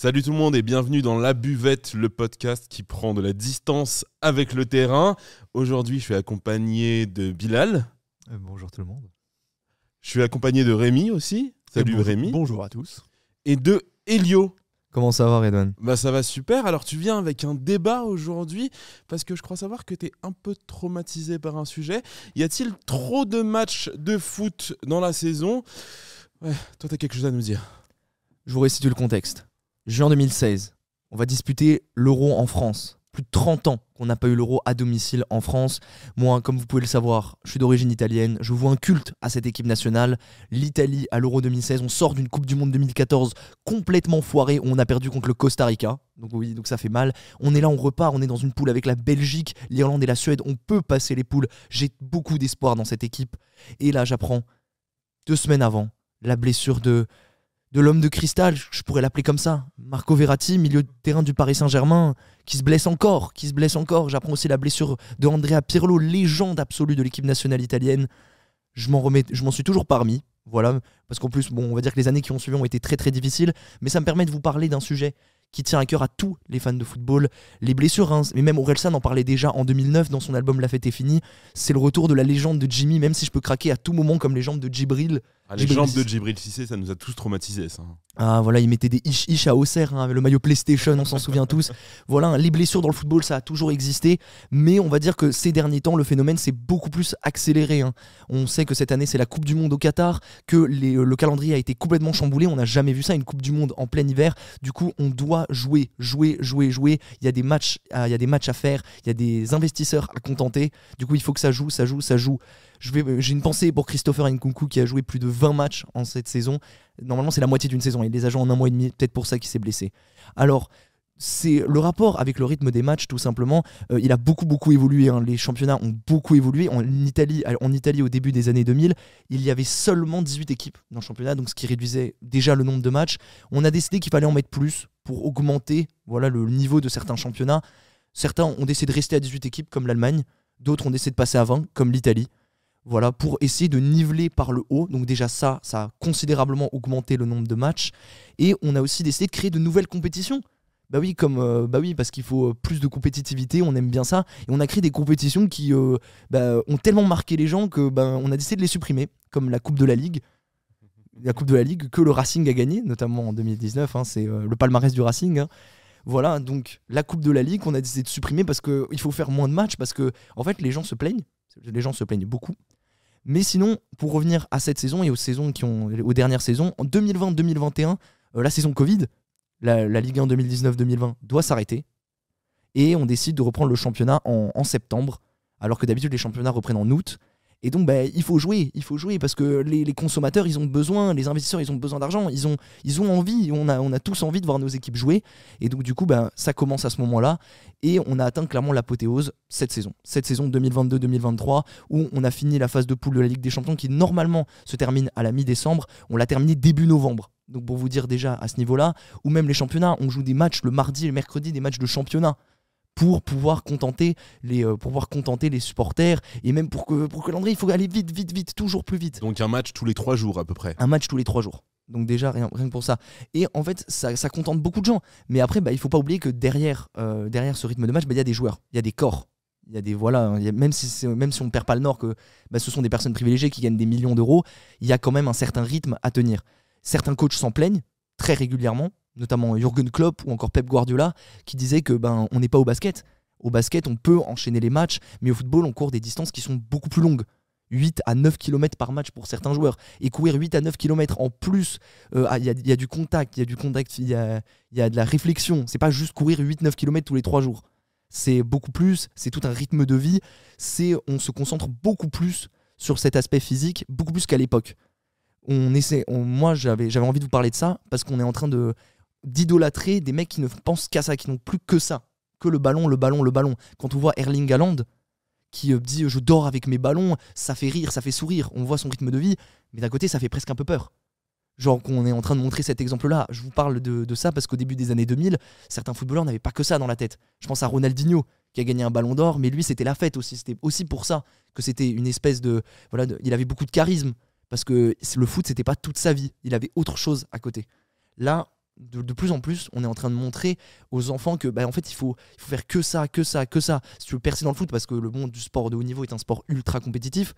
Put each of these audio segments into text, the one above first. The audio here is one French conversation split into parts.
Salut tout le monde et bienvenue dans La Buvette, le podcast qui prend de la distance avec le terrain. Aujourd'hui, je suis accompagné de Bilal. Bonjour tout le monde. Je suis accompagné de Rémi aussi. Salut Rémi. Bonjour à tous. Et de Elio. Comment ça va, Redouane ? Bah ça va super. Alors tu viens avec un débat aujourd'hui parce que je crois savoir que tu es un peu traumatisé par un sujet. Y a-t-il trop de matchs de foot dans la saison ? Ouais, toi t'as quelque chose à nous dire. Je vous resitue le contexte. Juin 2016, on va disputer l'Euro en France. Plus de 30 ans qu'on n'a pas eu l'Euro à domicile en France. Moi, comme vous pouvez le savoir, je suis d'origine italienne. Je vois un culte à cette équipe nationale. L'Italie à l'Euro 2016, on sort d'une Coupe du Monde 2014 complètement foirée où on a perdu contre le Costa Rica. Donc oui, donc ça fait mal. On est là, on repart, on est dans une poule avec la Belgique, l'Irlande et la Suède. On peut passer les poules. J'ai beaucoup d'espoir dans cette équipe. Et là, j'apprends 2 semaines avant la blessure de l'homme de cristal, je pourrais l'appeler comme ça, Marco Verratti, milieu de terrain du Paris Saint-Germain, qui se blesse encore. J'apprends aussi la blessure de Andrea Pirlo, légende absolue de l'équipe nationale italienne. Je m'en suis toujours pas remis, voilà, parce qu'en plus, on va dire que les années qui ont suivi ont été très très difficiles, mais ça me permet de vous parler d'un sujet qui tient à cœur à tous les fans de football, les blessures, hein. Mais même Orelsan en parlait déjà en 2009 dans son album La Fête est finie. C'est le retour de la légende de Jimmy, même si je peux craquer à tout moment comme les jambes de Djibril. Les jambes de Djibril Cissé, ça nous a tous traumatisés, ça. Ah voilà, il mettait des ish à Auxerre, hein, avec le maillot PlayStation, on s'en souvient tous. Voilà, les blessures dans le football, ça a toujours existé, mais on va dire que ces derniers temps, le phénomène s'est beaucoup plus accéléré, hein. On sait que cette année, c'est la Coupe du Monde au Qatar, que le calendrier a été complètement chamboulé, on n'a jamais vu ça, une Coupe du Monde en plein hiver. Du coup, on doit jouer. Il y a des matchs à faire, il y a des investisseurs à contenter. Du coup, il faut que ça joue. J'ai une pensée pour Christopher Nkunku qui a joué plus de 20 matchs en cette saison. Normalement, c'est la moitié d'une saison. Il les a joués en 1 mois et demi, peut-être pour ça qu'il s'est blessé. Alors, c'est le rapport avec le rythme des matchs, tout simplement. Il a beaucoup évolué, hein. Les championnats ont beaucoup évolué. En Italie, au début des années 2000, il y avait seulement 18 équipes dans le championnat, donc ce qui réduisait déjà le nombre de matchs. On a décidé qu'il fallait en mettre plus pour augmenter, voilà, le niveau de certains championnats. Certains ont décidé de rester à 18 équipes, comme l'Allemagne. D'autres ont décidé de passer à 20, comme l'Italie. Voilà, pour essayer de niveler par le haut. Donc déjà ça a considérablement augmenté le nombre de matchs. Et on a aussi décidé de créer de nouvelles compétitions. Parce qu'il faut plus de compétitivité, on aime bien ça. Et on a créé des compétitions qui ont tellement marqué les gens que on a décidé de les supprimer, comme la Coupe de la Ligue. La Coupe de la Ligue que le Racing a gagné, notamment en 2019, hein, c'est le palmarès du Racing, hein. Voilà, donc la Coupe de la Ligue, on a décidé de supprimer parce qu'il faut faire moins de matchs, parce que en fait les gens se plaignent beaucoup. Mais sinon, pour revenir à cette saison et aux dernières saisons, en 2020-2021, la saison Covid, la Ligue 1 2019-2020 doit s'arrêter. Et on décide de reprendre le championnat en septembre, alors que d'habitude les championnats reprennent en août. Et donc il faut jouer parce que les consommateurs, ils ont besoin, les investisseurs, ils ont besoin d'argent, ils ont envie, on a tous envie de voir nos équipes jouer. Et donc du coup, ça commence à ce moment-là. Et on a atteint clairement l'apothéose cette saison 2022-2023, où on a fini la phase de poule de la Ligue des Champions qui normalement se termine à la mi-décembre. On l'a terminé début novembre. Donc pour vous dire déjà à ce niveau-là, ou même les championnats, on joue des matchs le mardi et le mercredi, des matchs de championnat, pour pouvoir contenter les supporters, et même pour que calendrier, il faut aller vite, toujours plus vite. Donc un match tous les 3 jours à peu près. Un match tous les 3 jours. Donc déjà, rien que pour ça. Et en fait, ça contente beaucoup de gens. Mais après, il faut pas oublier que derrière ce rythme de match, il y a des joueurs, il y a des corps. Il y a des même si on ne perd pas le nord, que ce sont des personnes privilégiées qui gagnent des millions d'euros, il y a quand même un certain rythme à tenir. Certains coachs s'en plaignent très régulièrement, notamment Jürgen Klopp ou encore Pep Guardiola, qui disaient que on n'est pas au basket. Au basket, on peut enchaîner les matchs, mais au football, on court des distances qui sont beaucoup plus longues. 8 à 9 km par match pour certains joueurs. Et courir 8 à 9 km en plus, il y a du contact, il y a de la réflexion. C'est pas juste courir 8-9 km tous les 3 jours. C'est beaucoup plus, c'est tout un rythme de vie. On se concentre beaucoup plus sur cet aspect physique, beaucoup plus qu'à l'époque. Moi, j'avais envie de vous parler de ça, parce qu'on est en train d'idolâtrer des mecs qui ne pensent qu'à ça, qui n'ont plus que ça, que le ballon. Quand on voit Erling Haaland qui dit je dors avec mes ballons, ça fait rire, ça fait sourire, on voit son rythme de vie, mais d'un côté ça fait presque un peu peur. Genre qu'on est en train de montrer cet exemple-là. Je vous parle de ça parce qu'au début des années 2000, certains footballeurs n'avaient pas que ça dans la tête. Je pense à Ronaldinho qui a gagné un ballon d'or, mais lui c'était la fête aussi. C'était aussi pour ça que c'était une espèce il avait beaucoup de charisme, parce que le foot c'était pas toute sa vie, il avait autre chose à côté. Là, de plus en plus, on est en train de montrer aux enfants que en fait il faut faire que ça. Si tu veux percer dans le foot, parce que le monde du sport de haut niveau est un sport ultra compétitif,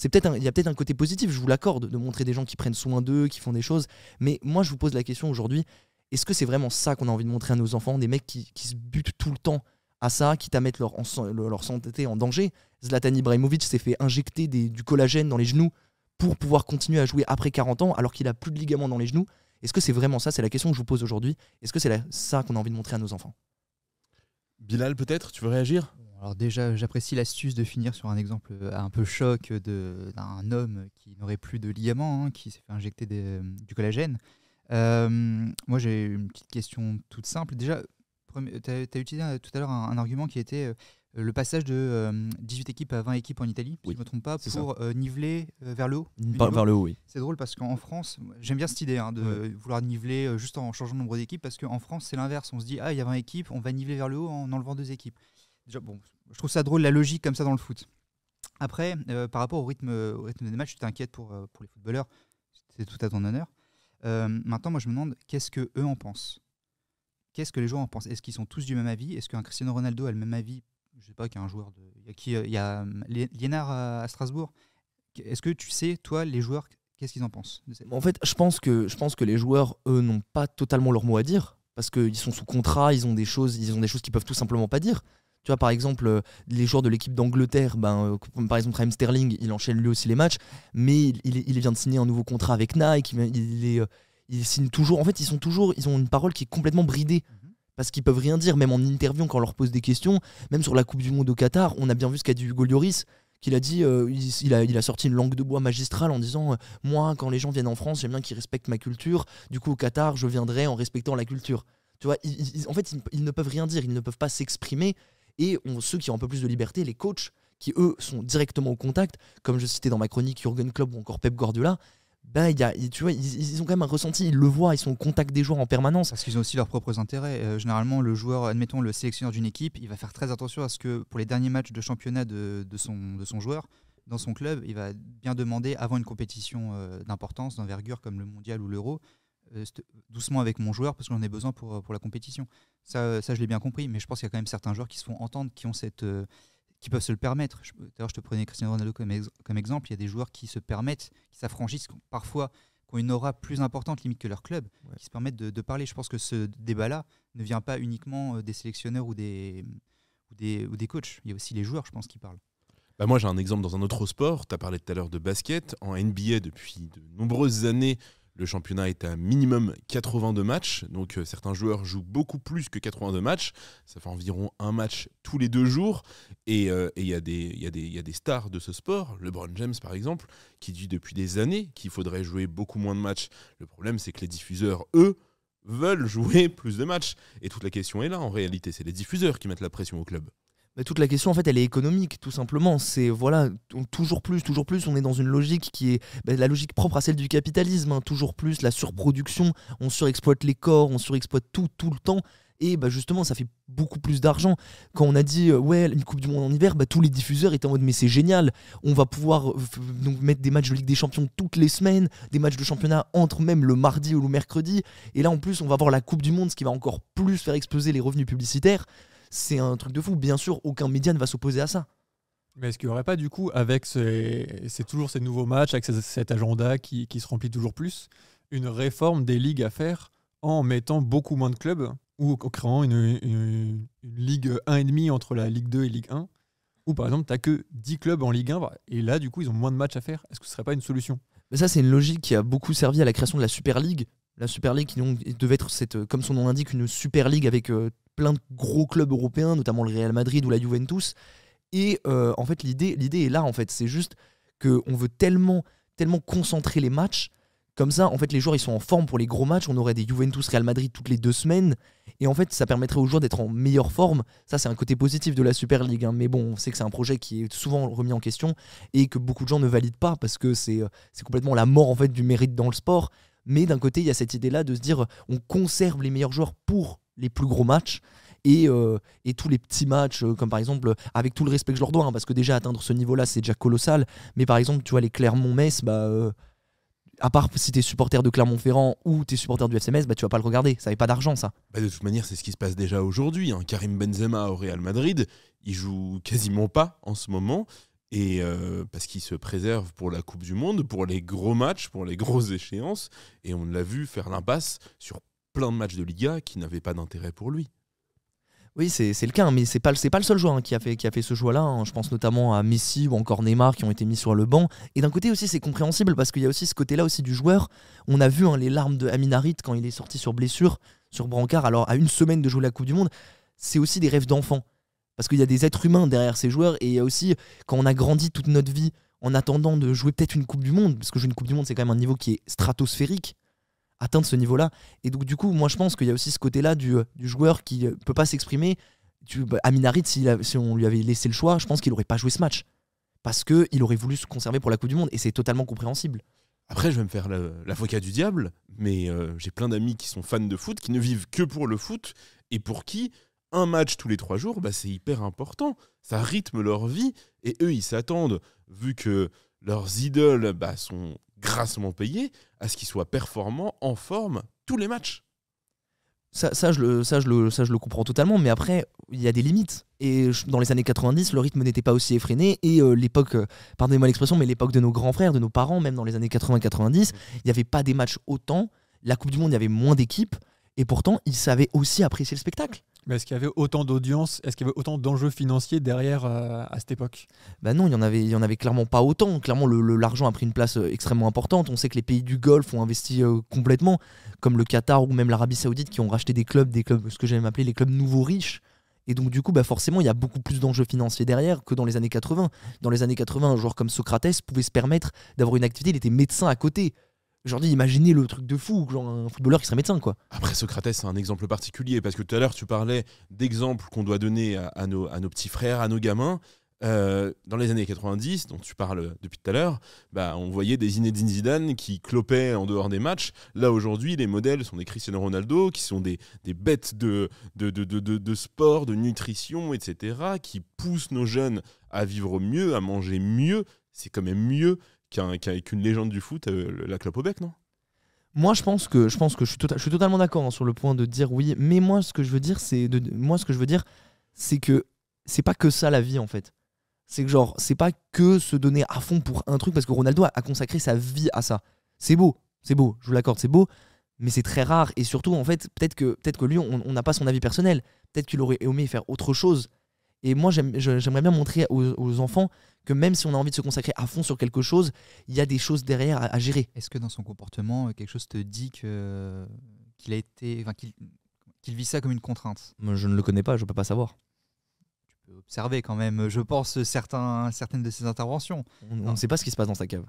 il y a peut-être un côté positif, je vous l'accorde, de montrer des gens qui prennent soin d'eux, qui font des choses. Mais moi, je vous pose la question aujourd'hui, est-ce que c'est vraiment ça qu'on a envie de montrer à nos enfants, des mecs qui se butent tout le temps à ça, quitte à mettre leur santé en danger? Zlatan Ibrahimovic s'est fait injecter du collagène dans les genoux pour pouvoir continuer à jouer après 40 ans alors qu'il a plus de ligaments dans les genoux. Est-ce que c'est vraiment ça? C'est la question que je vous pose aujourd'hui. Est-ce que c'est ça qu'on a envie de montrer à nos enfants? Bilal, peut-être, tu veux réagir? Alors déjà, j'apprécie l'astuce de finir sur un exemple un peu choc d'un homme qui n'aurait plus de ligaments, qui s'est fait injecter du collagène. Moi, j'ai une petite question toute simple. Déjà, tu as utilisé tout à l'heure un argument qui était le passage de 18 équipes à 20 équipes en Italie, si je ne me trompe pas, pour niveler vers le haut. Vers le haut, oui. C'est drôle parce qu'en France, j'aime bien cette idée de vouloir niveler juste en changeant le nombre d'équipes, parce qu'en France, c'est l'inverse. On se dit, il y a 20 équipes, on va niveler vers le haut en enlevant 2 équipes. Déjà, bon, je trouve ça drôle, la logique comme ça dans le foot. Après, par rapport au rythme des matchs, tu t'inquiètes pour les footballeurs, c'est tout à ton honneur. Maintenant, moi, je me demande qu'est-ce qu'eux en pensent. Qu'est-ce que les joueurs en pensent? Est-ce qu'ils sont tous du même avis? Est-ce qu'un Cristiano Ronaldo a le même avis? Je sais pas, qu'un joueur il y a Liénard à Strasbourg. Est-ce que tu sais, toi, les joueurs, qu'est-ce qu'ils en pensent? En fait, je pense que les joueurs, eux, n'ont pas totalement leur mot à dire, parce qu'ils sont sous contrat, ils ont des choses qu'ils peuvent tout simplement pas dire. Tu vois, par exemple, les joueurs de l'équipe d'Angleterre, comme par exemple Raheem Sterling, il enchaîne lui aussi les matchs, mais il vient de signer un nouveau contrat avec Nike, il signe toujours. En fait, ils ont une parole qui est complètement bridée, parce qu'ils peuvent rien dire, même en interview quand on leur pose des questions. Même sur la Coupe du Monde au Qatar, on a bien vu ce qu'a dit Hugo Lloris, qu'il a dit, il a sorti une langue de bois magistrale en disant moi, quand les gens viennent en France, j'aime bien qu'ils respectent ma culture, du coup au Qatar, je viendrai en respectant la culture. Tu vois, en fait, ils ne peuvent rien dire, ils ne peuvent pas s'exprimer. Et ceux qui ont un peu plus de liberté, les coachs, qui eux sont directement au contact, comme je citais dans ma chronique Jürgen Klopp ou encore Pep Guardiola, tu vois, ils ont quand même un ressenti, ils le voient, ils sont au contact des joueurs en permanence. Parce qu'ils ont aussi leurs propres intérêts. Généralement, le joueur, admettons le sélectionneur d'une équipe, il va faire très attention à ce que pour les derniers matchs de championnat de son joueur, dans son club, il va bien demander avant une compétition d'importance, d'envergure comme le mondial ou l'euro, doucement avec mon joueur parce que j'en ai besoin pour la compétition. Ça, je l'ai bien compris, mais je pense qu'il y a quand même certains joueurs qui se font entendre, qui peuvent se le permettre. D'ailleurs, je te prenais Cristiano Ronaldo comme exemple. Il y a des joueurs qui se permettent, qui s'affranchissent, parfois qui ont une aura plus importante limite que leur club, qui se permettent de parler. Je pense que ce débat-là ne vient pas uniquement des sélectionneurs ou des coachs. Il y a aussi les joueurs, je pense, qui parlent. Moi, j'ai un exemple dans un autre sport. Tu as parlé tout à l'heure de basket. En NBA, depuis de nombreuses années, le championnat est à minimum 82 matchs, donc certains joueurs jouent beaucoup plus que 82 matchs, ça fait environ un match tous les 2 jours, et il y a des stars de ce sport, LeBron James par exemple, qui dit depuis des années qu'il faudrait jouer beaucoup moins de matchs. Le problème, c'est que les diffuseurs, eux, veulent jouer plus de matchs, et toute la question est là en réalité, c'est les diffuseurs qui mettent la pression au club. Toute la question en fait elle est économique tout simplement, c'est voilà, toujours plus, on est dans une logique qui est la logique propre à celle du capitalisme, toujours plus, la surproduction, on surexploite les corps, on surexploite tout le temps, et justement ça fait beaucoup plus d'argent. Quand on a dit une Coupe du Monde en hiver, tous les diffuseurs étaient en mode mais c'est génial, on va pouvoir donc mettre des matchs de Ligue des Champions toutes les semaines, des matchs de championnat entre même le mardi ou le mercredi, et là en plus on va avoir la Coupe du Monde, ce qui va encore plus faire exploser les revenus publicitaires. C'est un truc de fou. Bien sûr, aucun média ne va s'opposer à ça. Mais est-ce qu'il n'y aurait pas du coup, avec c'est toujours ces nouveaux matchs, avec cet agenda qui se remplit toujours plus, une réforme des ligues à faire en mettant beaucoup moins de clubs ou en créant une Ligue 1,5 entre la Ligue 2 et Ligue 1, où par exemple tu n'as que 10 clubs en Ligue 1 et là du coup ils ont moins de matchs à faire. Est-ce que ce ne serait pas une solution? Mais ça, c'est une logique qui a beaucoup servi à la création de la Super League. La Super League qui devait être, comme son nom l'indique, une Super League avec plein de gros clubs européens, notamment le Real Madrid ou la Juventus. Et en fait, l'idée est là. En fait, c'est juste qu'on veut tellement concentrer les matchs. Comme ça, en fait, les joueurs ils sont en forme pour les gros matchs. On aurait des Juventus Real Madrid toutes les 2 semaines. Et en fait, ça permettrait aux joueurs d'être en meilleure forme. Ça, c'est un côté positif de la Super League. Mais bon, on sait que c'est un projet qui est souvent remis en question et que beaucoup de gens ne valident pas parce que c'est complètement la mort en fait, du mérite dans le sport. Mais d'un côté, il y a cette idée-là de se dire on conserve les meilleurs joueurs pour les plus gros matchs. Et tous les petits matchs, comme par exemple, avec tout le respect que je leur dois, parce que déjà atteindre ce niveau-là, c'est déjà colossal. Mais par exemple, tu vois, les Clermont-Metz, À part si t'es supporter de Clermont-Ferrand ou t'es supporter du FCMS, bah tu vas pas le regarder. Ça avait pas d'argent, ça. Bah, de toute manière, c'est ce qui se passe déjà aujourd'hui. Karim Benzema au Real Madrid, il joue quasiment pas en ce moment. Et parce qu'il se préserve pour la Coupe du Monde, pour les gros matchs, pour les grosses échéances. Et on l'a vu faire l'impasse sur plein de matchs de Liga qui n'avaient pas d'intérêt pour lui. Oui, c'est le cas, mais c'est pas le seul joueur qui a fait ce choix-là. Je pense notamment à Messi ou encore Neymar qui ont été mis sur le banc. Et d'un côté aussi, c'est compréhensible parce qu'il y a aussi ce côté-là aussi du joueur. On a vu les larmes de Amin Harit quand il est sorti sur blessure, sur brancard. Alors à une semaine de jouer la Coupe du Monde, c'est aussi des rêves d'enfant. Parce qu'il y a des êtres humains derrière ces joueurs. Et il y a aussi, quand on a grandi toute notre vie en attendant de jouer peut-être une Coupe du Monde, parce que jouer une Coupe du Monde, c'est quand même un niveau qui est stratosphérique, atteindre ce niveau-là. Et donc, du coup, moi, je pense qu'il y a aussi ce côté-là du joueur qui ne peut pas s'exprimer. Amin Harit, si on lui avait laissé le choix, je pense qu'il n'aurait pas joué ce match. Parce qu'il aurait voulu se conserver pour la Coupe du Monde. Et c'est totalement compréhensible. Après, je vais me faire l'avocat du diable, mais j'ai plein d'amis qui sont fans de foot, qui ne vivent que pour le foot, et pour qui un match tous les 3 jours, c'est hyper important. Ça rythme leur vie, et eux, ils s'attendent, vu que leurs idoles sont grassement payés, à ce qu'ils soient performants, en forme, tous les matchs. Ça, je le comprends totalement, mais après, il y a des limites. Et dans les années 90, le rythme n'était pas aussi effréné. Et l'époque, pardonnez-moi l'expression, mais l'époque de nos grands frères, de nos parents, même dans les années 80-90, il n'y avait pas des matchs autant. La Coupe du Monde, il y avait moins d'équipes. Et pourtant, ils savaient aussi apprécier le spectacle. Mais est-ce qu'il y avait autant d'audience, est-ce qu'il y avait autant d'enjeux financiers derrière à cette époque ? Non, il y en avait clairement pas autant. Clairement, l'argent a pris une place extrêmement importante. On sait que les pays du Golfe ont investi complètement, comme le Qatar ou même l'Arabie Saoudite, qui ont racheté des clubs, ce que j'aime appeler les clubs nouveaux riches. Et donc du coup, forcément, il y a beaucoup plus d'enjeux financiers derrière que dans les années 80. Dans les années 80, un joueur comme Socrates pouvait se permettre d'avoir une activité, il était médecin à côté. Aujourd'hui, imaginez le truc de fou, genre un footballeur qui serait médecin, quoi. Après, Socrates, c'est un exemple particulier, parce que tout à l'heure, tu parlais d'exemples qu'on doit donner à nos petits frères, à nos gamins. Dans les années 90, dont tu parles depuis tout à l'heure, on voyait des Zinedine Zidane qui clopaient en dehors des matchs. Là, aujourd'hui, les modèles sont des Cristiano Ronaldo, qui sont des bêtes de sport, de nutrition, etc., qui poussent nos jeunes à vivre mieux, à manger mieux. C'est quand même mieux qu'une légende du foot, la clope au bec, non ? Moi, je pense que je suis totalement d'accord sur le point de dire oui, mais moi, ce que je veux dire, c'est que c'est pas que ça la vie, en fait. C'est que c'est pas que se donner à fond pour un truc, parce que Ronaldo a consacré sa vie à ça. C'est beau, je vous l'accorde, c'est beau, mais c'est très rare. Et surtout, en fait, peut-être que lui, on n'a pas son avis personnel. Peut-être qu'il aurait aimé faire autre chose. Et moi, j'aimerais bien montrer aux enfants que même si on a envie de se consacrer à fond sur quelque chose, il y a des choses derrière à gérer. Est-ce que dans son comportement, quelque chose te dit qu'il vit ça comme une contrainte ? Moi, je ne le connais pas, je ne peux pas savoir. Tu peux observer quand même, je pense, certaines de ses interventions. On ne sait pas ce qui se passe dans sa cave.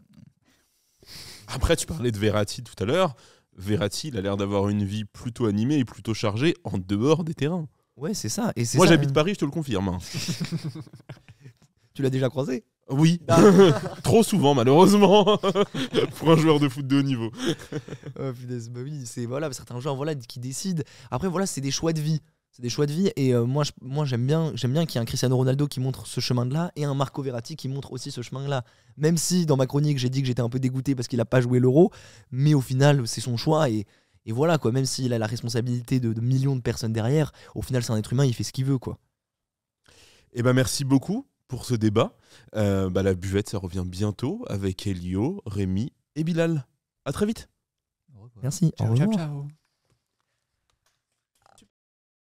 Après, tu parlais de Verratti tout à l'heure. Verratti, il a l'air d'avoir une vie plutôt animée et plutôt chargée en dehors des terrains. Ouais, c'est ça. Et Moi, j'habite Paris, je te le confirme. Tu l'as déjà croisé ? Oui, trop souvent malheureusement, pour un joueur de foot de haut niveau. Oh, punaise, oui, c'est certains joueurs qui décident. Après, c'est des choix de vie. C'est des choix de vie. Et moi, j'aime bien qu'il y ait un Cristiano Ronaldo qui montre ce chemin-là et un Marco Verratti qui montre aussi ce chemin-là. Même si dans ma chronique, j'ai dit que j'étais un peu dégoûté parce qu'il n'a pas joué l'Euro, mais au final, c'est son choix. Et voilà, quoi. Même s'il a la responsabilité de millions de personnes derrière, au final, c'est un être humain, il fait ce qu'il veut, quoi. Eh ben, merci beaucoup pour ce débat. La buvette, ça revient bientôt avec Elio, Rémi et Bilal. À très vite. Merci. Ciao, au revoir. ciao, ciao.